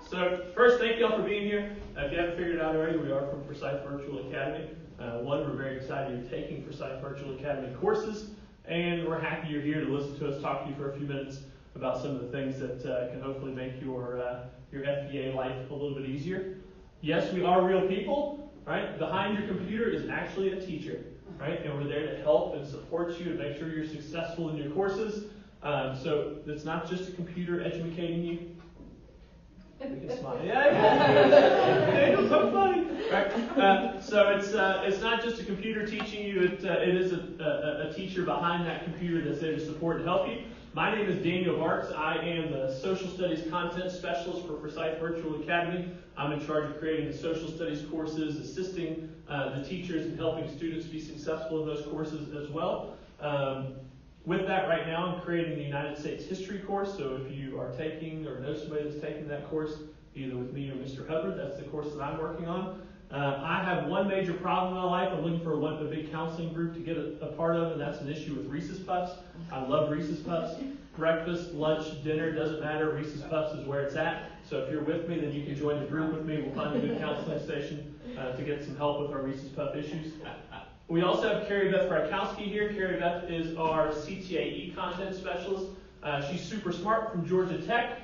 So first, thank you all for being here. If you haven't figured it out already, we are from Forsyth Virtual Academy. We're very excited you're taking Forsyth Virtual Academy courses, and we're happy you're here to listen to us talk to you for a few minutes about some of the things that can hopefully make your FVA life a little bit easier. Yes, we are real people, right? Behind your computer is actually a teacher, right? And we're there to help and support you and make sure you're successful in your courses. So it's not just a computer educating you. We can smile. Yeah. So funny. Right? So it's not just a computer teaching you. It is a teacher behind that computer that's there to support and help you. My name is Daniel Barks. I am the Social Studies Content Specialist for Forsyth Virtual Academy. I'm in charge of creating the social studies courses, assisting the teachers and helping students be successful in those courses as well. With that, right now, I'm creating the United States History course. So if you are taking or know somebody that's taking that course, either with me or Mr. Hubbard, that's the course that I'm working on. I have one major problem in my life. I'm looking for a big counseling group to get a part of, and that's an issue with Reese's Puffs. I love Reese's Puffs. Breakfast, lunch, dinner, doesn't matter. Reese's Puffs is where it's at. So if you're with me, then you can join the group with me. We'll find a good counseling station to get some help with our Reese's Puff issues. We also have Carrie Beth Frykowski here. Carrie Beth is our CTAE content specialist. She's super smart from Georgia Tech.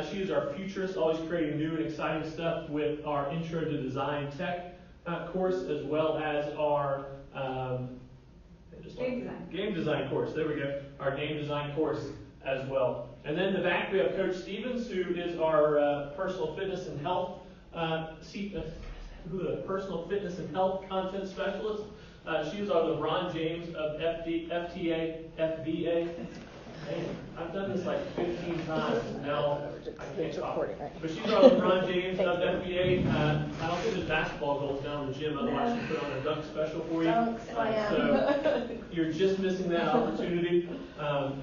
She is our futurist, always creating new and exciting stuff with our Intro to Design Tech course, as well as our game design course. There we go. Our game design course as well. And then in the back we have Coach Stevens, who is our personal fitness and health content specialist. She is our LeBron James of FVA. I've done this like 15 times, and now I can't talk. But she's our LeBron James of FVA. I don't think there's basketball goals down in the gym, otherwise she'll put on a dunk special for you. So you're just missing that opportunity.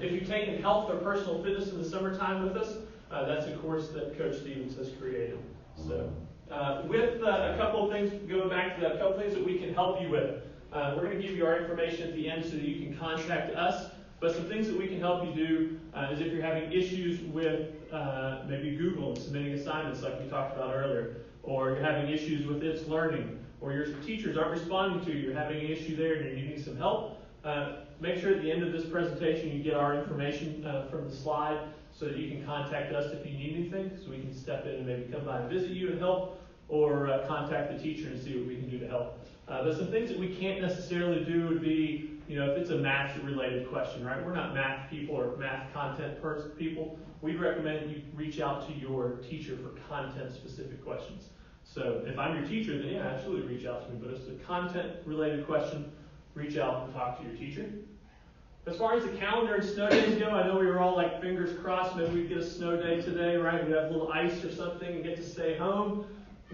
If you've taken health or personal fitness in the summertime with us, that's a course that Coach Stevens has created. So with a couple of things, going back to that, a couple of things that we can help you with. We're going to give you our information at the end so that you can contact us. But some things that we can help you do is if you're having issues with maybe Google and submitting assignments like we talked about earlier, or you're having issues with its learning, or your teachers aren't responding to you, you're having an issue there and you're needing some help, make sure at the end of this presentation you get our information from the slide so that you can contact us if you need anything, so we can step in and maybe come by and visit you and help, or contact the teacher and see what we can do to help. But some things that we can't necessarily do would be, if it's a math-related question, right? We're not math people or math content people. We'd recommend you reach out to your teacher for content-specific questions. So if I'm your teacher, then yeah, absolutely reach out to me. But if it's a content-related question, reach out and talk to your teacher. As far as the calendar and snow days go, I know we were all like fingers crossed. Maybe we'd get a snow day today, right? We'd have a little ice or something and get to stay home.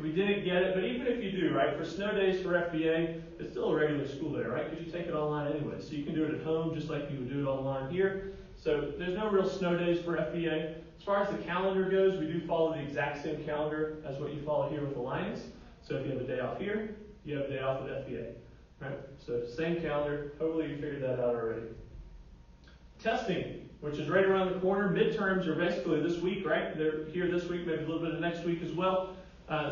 We didn't get it, but even if you do, right, for snow days for FVA, it's still a regular school day, right? Because you take it online anyway. So you can do it at home just like you would do it online here. So there's no real snow days for FVA. As far as the calendar goes, we do follow the exact same calendar as what you follow here with Alliance. So if you have a day off here, you have a day off at FVA, right? So same calendar. Hopefully you figured that out already. Testing, which is right around the corner. Midterms are basically this week, right? They're here this week, maybe a little bit of next week as well.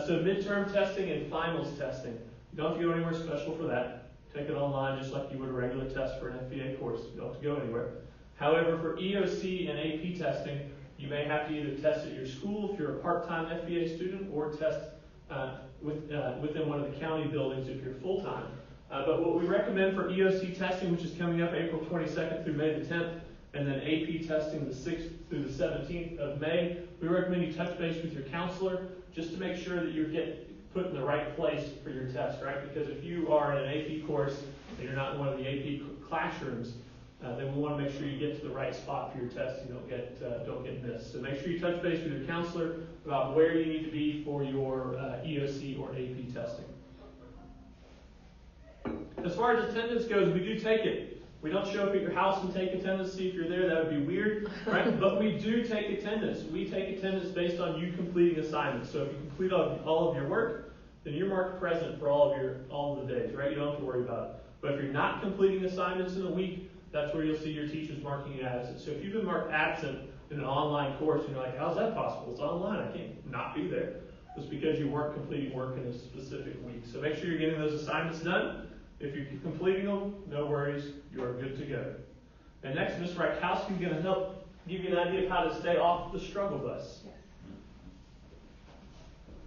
So midterm testing and finals testing. You don't have to go anywhere special for that. Take it online just like you would a regular test for an FVA course. You don't have to go anywhere. However, for EOC and AP testing, you may have to either test at your school if you're a part-time FVA student, or test within one of the county buildings if you're full-time. But what we recommend for EOC testing, which is coming up April 22nd through May the 10th, and then AP testing the 6th through the 17th of May, we recommend you touch base with your counselor just to make sure that you get put in the right place for your test, right? Because if you are in an AP course and you're not in one of the AP classrooms, then we want to make sure you get to the right spot for your test and don't get missed. So make sure you touch base with your counselor about where you need to be for your EOC or AP testing. As far as attendance goes, we do take it. We don't show up at your house and take attendance, see if you're there. That would be weird, right? But we do take attendance. We take attendance based on you completing assignments. So if you complete all of your work, then you're marked present for all of the days, right? You don't have to worry about it. But if you're not completing assignments in a week, that's where you'll see your teachers marking you absent. So if you've been marked absent in an online course, and you're like, how's that possible? It's online, I can't not be there. It's because you weren't completing work in a specific week. So make sure you're getting those assignments done. If you're completing them, no worries, you are good to go. And next, Ms. Rakowski is going to help give you an idea of how to stay off the struggle bus.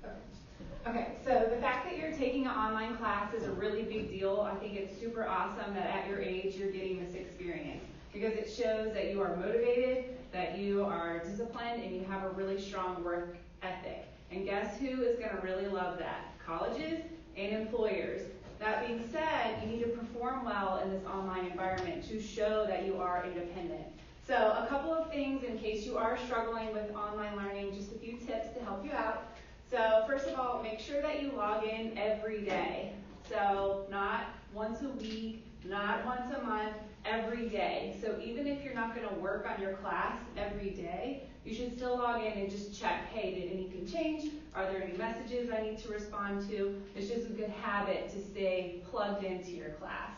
Yes. Okay, so the fact that you're taking an online class is a really big deal. I think it's super awesome that at your age you're getting this experience because it shows that you are motivated, that you are disciplined, and you have a really strong work ethic. And guess who is going to really love that? Colleges and employers. That being said, you need to perform well in this online environment to show that you are independent. So a couple of things in case you are struggling with online learning, just a few tips to help you out. So first of all, make sure that you log in every day. So not once a week, not once a month, every day. So even if you're not going to work on your class every day, you should still log in and just check, hey, did anything change? Are there any messages I need to respond to? It's just a good habit to stay plugged into your class.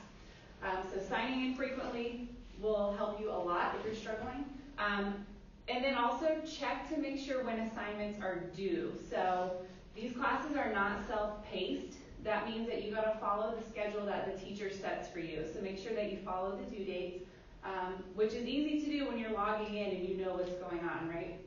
So signing in frequently will help you a lot if you're struggling. And then also check to make sure when assignments are due. So these classes are not self-paced. That means that you got to follow the schedule that the teacher sets for you. So make sure that you follow the due dates, which is easy to do when you're logging in and you know what's going on, right?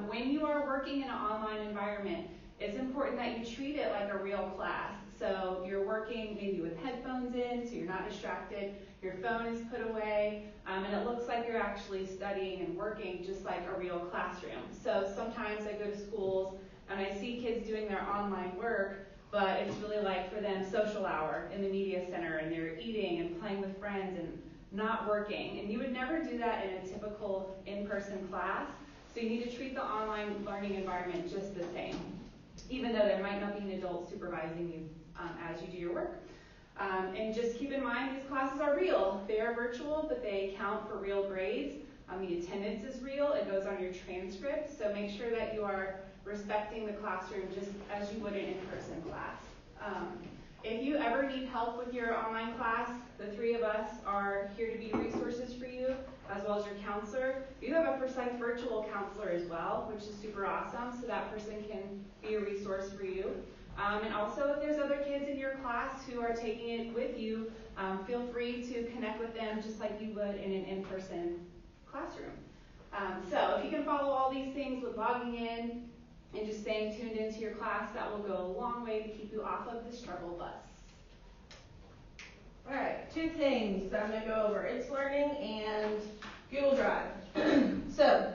When you are working in an online environment, it's important that you treat it like a real class. So you're working maybe with headphones in, so you're not distracted. Your phone is put away, and it looks like you're actually studying and working just like a real classroom. So sometimes I go to schools and I see kids doing their online work, but it's really like for them social hour in the media center, and they're eating and playing with friends and not working. And you would never do that in a typical in-person class. So you need to treat the online learning environment just the same, even though there might not be an adult supervising you as you do your work. And just keep in mind, these classes are real. They are virtual, but they count for real grades. The attendance is real. It goes on your transcript. So make sure that you are respecting the classroom just as you would an in-person class. If you ever need help with your online class, the three of us are here to be resources for you, as well as your counselor. You have a precise virtual counselor as well, which is super awesome, so that person can be a resource for you. And also, if there's other kids in your class who are taking it with you, feel free to connect with them just like you would in an in-person classroom. So if you can follow all these things with logging in and just staying tuned into your class, that will go a long way to keep you off of the struggle bus. All right, two things that I'm going to go over. It's Learning and Google Drive. So,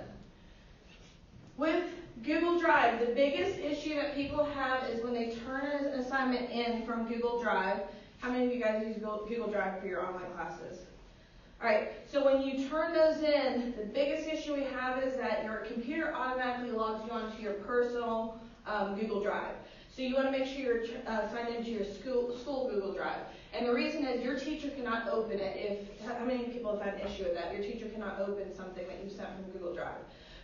with Google Drive, the biggest issue that people have is when they turn an assignment in from Google Drive. How many of you guys use Google Drive for your online classes? All right, so when you turn those in, the biggest issue we have is that your computer automatically logs you onto your personal Google Drive. So you want to make sure you're signed into your school Google Drive. And the reason is your teacher cannot open it. How many people have had an issue with that? Your teacher cannot open something that you sent from Google Drive.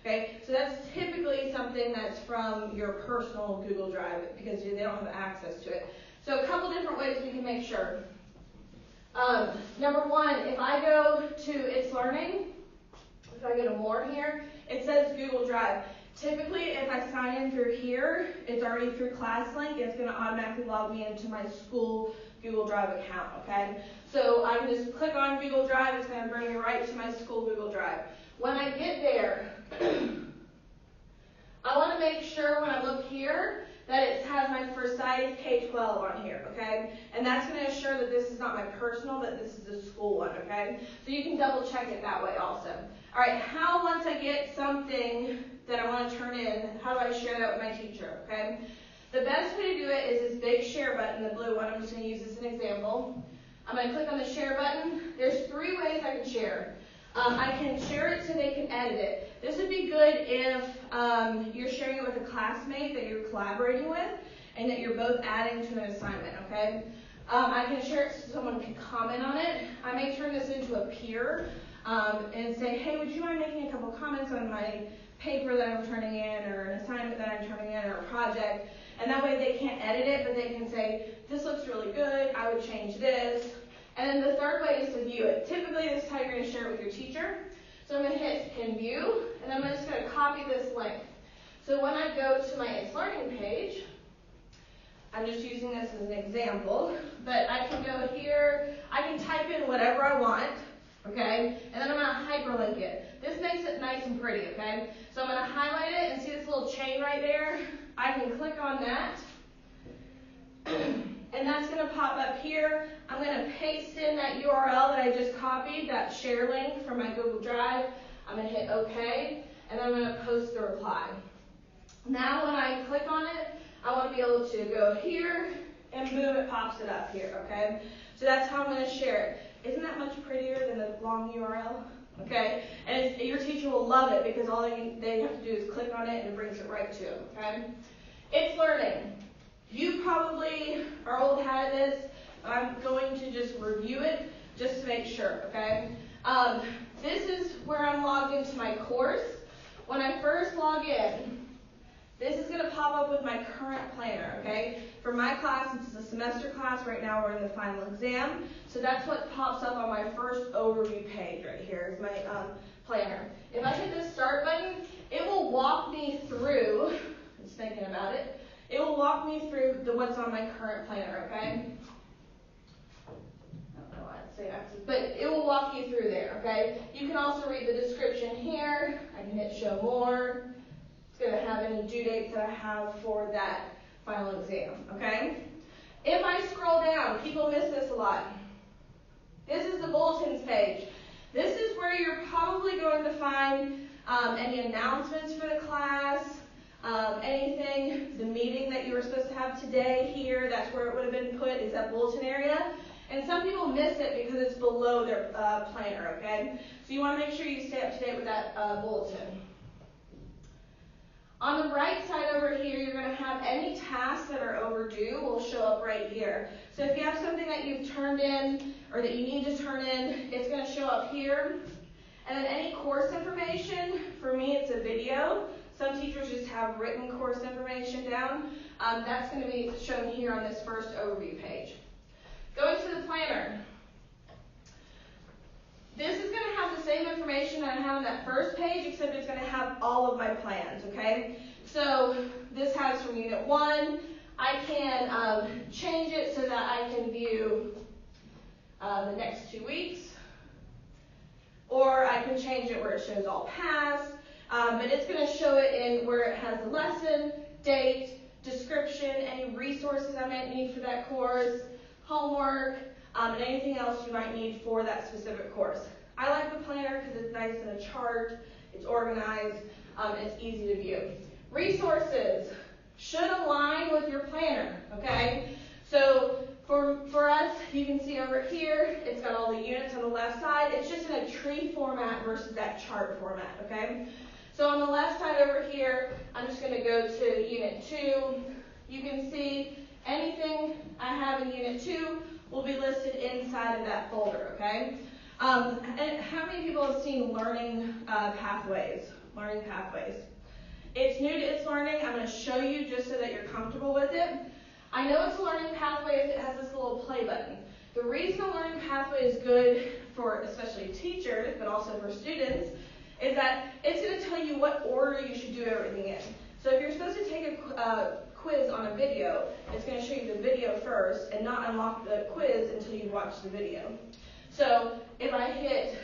Okay, so that's typically something that's from your personal Google Drive because they don't have access to it. So a couple different ways we can make sure. Number one, if I go to It's Learning, if I go to More here, it says Google Drive. Typically, if I sign in through here, it's already through ClassLink. It's going to automatically log me into my school Google Drive account, okay? So I can just click on Google Drive. It's going to bring me right to my school Google Drive. When I get there, I want to make sure when I look here that it has my Precise K-12 on here, okay? And that's going to assure that this is not my personal, that this is a school one, okay? So you can double check it that way also. All right, how once I get something that I want to turn in, how do I share that with my teacher, okay? The best way to do it is this big share button, the blue one. I'm just going to use this as an example. I'm going to click on the share button. There's three ways I can share. I can share it so they can edit it. This would be good if you're sharing it with a classmate that you're collaborating with and that you're both adding to an assignment, okay? I can share it so someone can comment on it. I may turn this into a peer and say, hey, would you mind making a couple comments on my paper that I'm turning in or an assignment that I'm turning in or a project? And that way they can't edit it, but they can say, this looks really good, I would change this. And then the third way is to view it. Typically, this is how you're going to share it with your teacher. So I'm going to hit Pin View, and I'm just going to copy this link. So when I go to my It's Learning page, I'm just using this as an example, but I can go here, I can type in whatever I want, okay, and then I'm going to hyperlink it. This makes it nice and pretty, okay? So I'm going to highlight it and see this little chain right there. I can click on that, and that's going to pop up here. I'm going to paste in that URL that I just copied, that share link from my Google Drive. I'm going to hit OK, and then I'm going to post the reply. Now when I click on it, I want to be able to go here, and boom, it pops it up here, okay? So that's how I'm going to share it. Isn't that much prettier than the long URL? Okay? And your teacher will love it because all they have to do is click on it and it brings it right to them, okay? It's Learning. You probably are old hat at this. I'm going to just review it just to make sure, okay? This is where I'm logged into my course. When I first log in, this is going to pop up with my current planner, okay? For my class, this is a semester class. Right now we're in the final exam. So that's what pops up on my first overview page right here is my planner. If I hit the start button, it will walk me through, just thinking about it, it will walk me through what's on my current planner, okay? I don't know why I'd say access, but it will walk you through there, okay? You can also read the description here. I can hit show more. It's going to have any due dates that I have for that final exam, okay? If I scroll down, people miss this a lot. This is the bulletins page. This is where you're probably going to find any announcements for the class, anything, the meeting that you were supposed to have today here, that's where it would have been put, is that bulletin area. And some people miss it because it's below their planner, okay? So you want to make sure you stay up to date with that bulletin. On the right side over here, you're going to have any tasks that are overdue will show up right here. So if you have something that you've turned in or that you need to turn in, it's going to show up here. And then any course information, for me it's a video. Some teachers just have written course information down. That's going to be shown here on this first overview page. Going to the planner. This is going to have the same information that I have on that first page, except it's going to have all of my plans, okay? So this has from Unit 1. I can change it so that I can view the next 2 weeks. Or I can change it where it shows all past. But it's going to show it in where it has the lesson, date, description, any resources I might need for that course, homework, and anything else you might need for that specific course. I like the planner because it's nice in a chart, it's organized, and it's easy to view. Resources should align with your planner, okay? So for us, you can see over here, it's got all the units on the left side. It's just in a tree format versus that chart format, okay? So on the left side over here, I'm just going to go to Unit 2. You can see anything I have in Unit 2 will be listed inside of that folder, okay? And how many people have seen learning pathways? Learning pathways. It's new to It's Learning. I'm going to show you just so that you're comfortable with it. I know it's a learning pathway if it has this little play button. The reason a learning pathway is good for especially teachers, but also for students, is that it's going to tell you what order you should do everything in. So if you're supposed to take a quiz on a video, it's going to show you the video first and not unlock the quiz until you watch the video. So if I hit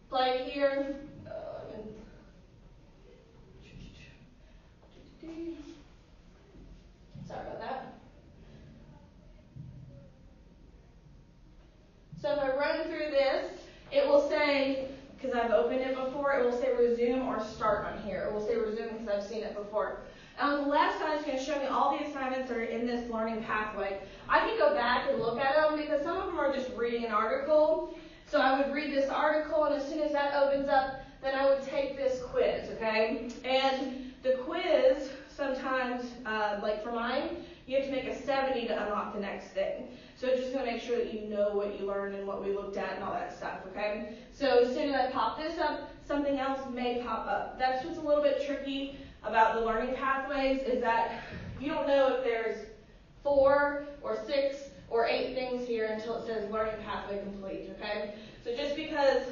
play here, sorry about that. So if I run through this, it will say, because I've opened it before, it will say resume or start on here. It will say resume because I've seen it before. And on the left side, it's going to show me all the assignments that are in this learning pathway. I can go back and look at them because some of them are just reading an article. So I would read this article, and as soon as that opens up, then I would take this quiz, okay? And the quiz, sometimes, like for mine, you have to make a 70 to unlock the next thing. So it's just going to make sure that you know what you learned and what we looked at and all that stuff, okay? So as soon as I pop this up, something else may pop up. That's what's a little bit tricky about the learning pathways, is that you don't know if there's 4 or 6 or 8 things here until it says learning pathway complete, okay? So just because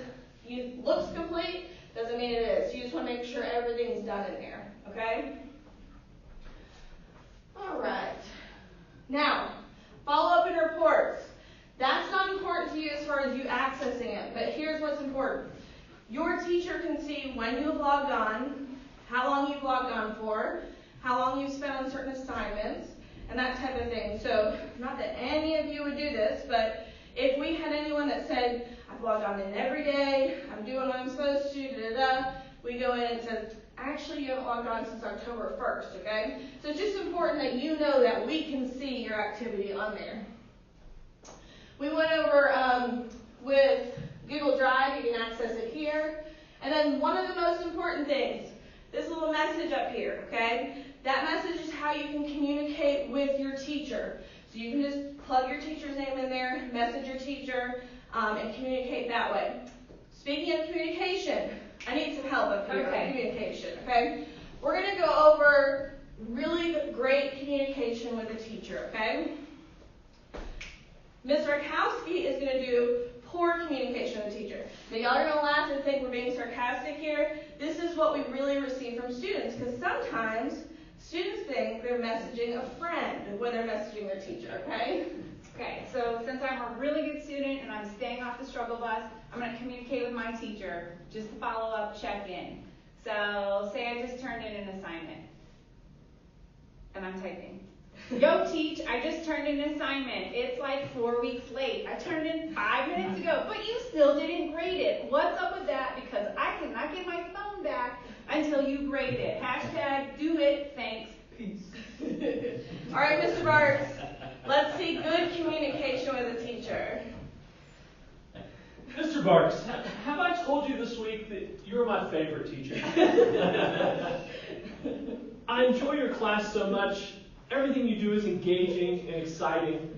looks complete, doesn't mean it is. You just want to make sure everything's done in here, okay? All right. Now, follow-up and reports. That's not important to you as far as you accessing it, but here's what's important. Your teacher can see when you've logged on, how long you've logged on for, how long you've spent on certain assignments, and that type of thing. So, not that any of you would do this, but if we had anyone that said, I've logged on in every day, I'm doing what I'm supposed to, we go in and it says, actually you haven't logged on since October 1st, okay? So it's just important that you know that we can see your activity on there. We went over with Google Drive, you can access it here. And then one of the most important things, this little message up here, okay? That message is how you can communicate with your teacher. So you can just plug your teacher's name in there, message your teacher, and communicate that way. Speaking of communication, I need some help up here on communication, okay? We're going to go over really great communication with a teacher, okay? Ms. Rakowski is going to do poor communication with a teacher. Now, y'all are going to laugh and think we're being sarcastic here. This is what we really receive from students, because sometimes students think they're messaging a friend when they're messaging their teacher, okay? Okay, so since I'm a really good student and I'm staying off the struggle bus, I'm going to communicate with my teacher just to follow up, check in. So say I just turned in an assignment and I'm typing. Yo, teach, I just turned in an assignment. It's like 4 weeks late. I turned in 5 minutes ago, but you still didn't grade it. What's up with that? Because I cannot get my phone back until you grade it. Hashtag do it. Thanks. Peace. All right, Mr. Barks, let's see good communication with a teacher. Mr. Barks, have I told you this week that you're my favorite teacher? I enjoy your class so much. Everything you do is engaging and exciting.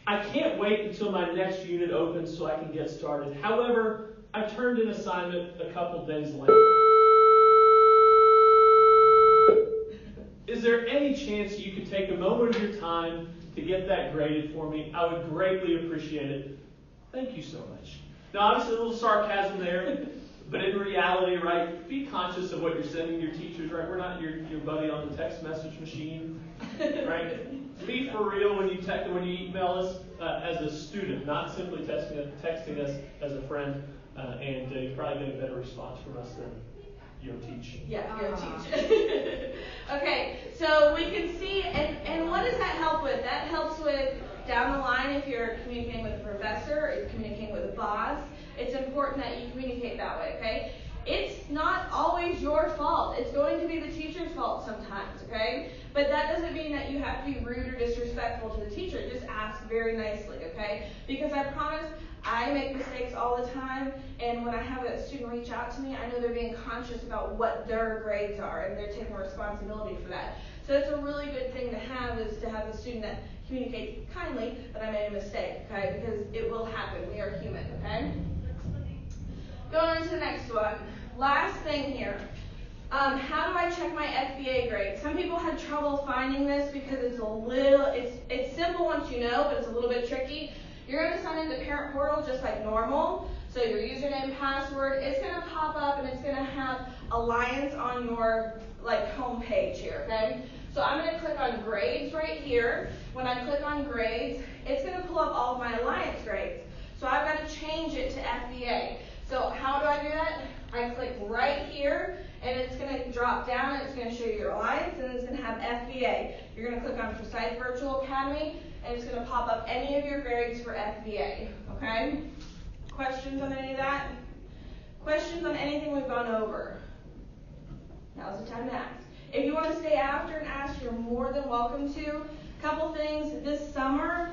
I can't wait until my next unit opens so I can get started. However, I turned in an assignment a couple days late. Is there any chance you could take a moment of your time to get that graded for me? I would greatly appreciate it. Thank you so much. Now, obviously, a little sarcasm there, but in reality, right, be conscious of what you're sending your teachers, right? We're not your buddy on the text message machine, right? Be for real when you email us as a student, not simply texting us as a friend, and you probably get a better response from us than Yo Teach. Yeah, Yo Teach. Okay, so we can see, and what does that help with? That helps with down the line if you're communicating with a professor or you're communicating with a boss. It's important that you communicate that way, okay? It's not always your fault. It's going to be the teacher's fault sometimes, okay? But that doesn't mean that you have to be rude or disrespectful to the teacher. Just ask very nicely, okay? Because I promise I make mistakes all the time, and when I have a student reach out to me, I know they're being conscious about what their grades are, and they're taking responsibility for that. So it's a really good thing to have, is to have a student that communicates kindly that I made a mistake, okay? Because it will happen. We are human, okay? Going on to the next one. Last thing here. How do I check my FVA grade? Some people had trouble finding this because it's simple once you know, but it's a little bit tricky. You're going to sign into Parent Portal just like normal. So your username, password, it's going to pop up and it's going to have Alliance on your home page here, okay? So I'm going to click on grades right here. When I click on grades, it's going to pull up all of my Alliance grades. So I've got to change it to FVA. So how do I do that? I click right here, and it's going to drop down, and it's going to show you your Alliance, and it's going to have FVA. You're going to click on Precise Virtual Academy, and it's going to pop up any of your grades for FVA, okay? Questions on any of that? Questions on anything we've gone over? Now's the time to ask. If you want to stay after and ask, you're more than welcome to. Couple things this summer.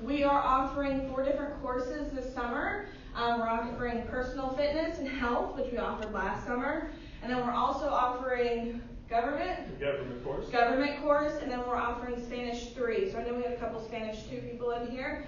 We are offering 4 different courses this summer. We're offering personal fitness and health, which we offered last summer. And then we're also offering government course, and then we're offering Spanish 3. So I know we have a couple Spanish 2 people in here.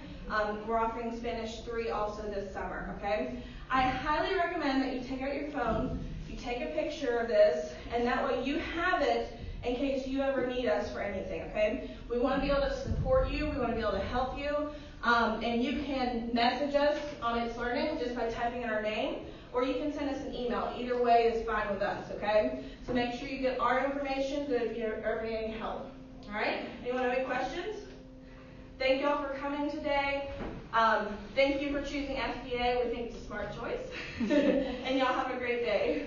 We're offering Spanish 3 also this summer, okay? I highly recommend that you take out your phone, you take a picture of this, and that way you have it in case you ever need us for anything, okay? We want to be able to support you. We want to be able to help you. And you can message us on It's Learning just by typing in our name, or you can send us an email. Either way is fine with us, okay? So make sure you get our information so that if you ever need any help. All right? Anyone have any questions? Thank y'all for coming today. Thank you for choosing FVA. We think it's a smart choice. And y'all have a great day.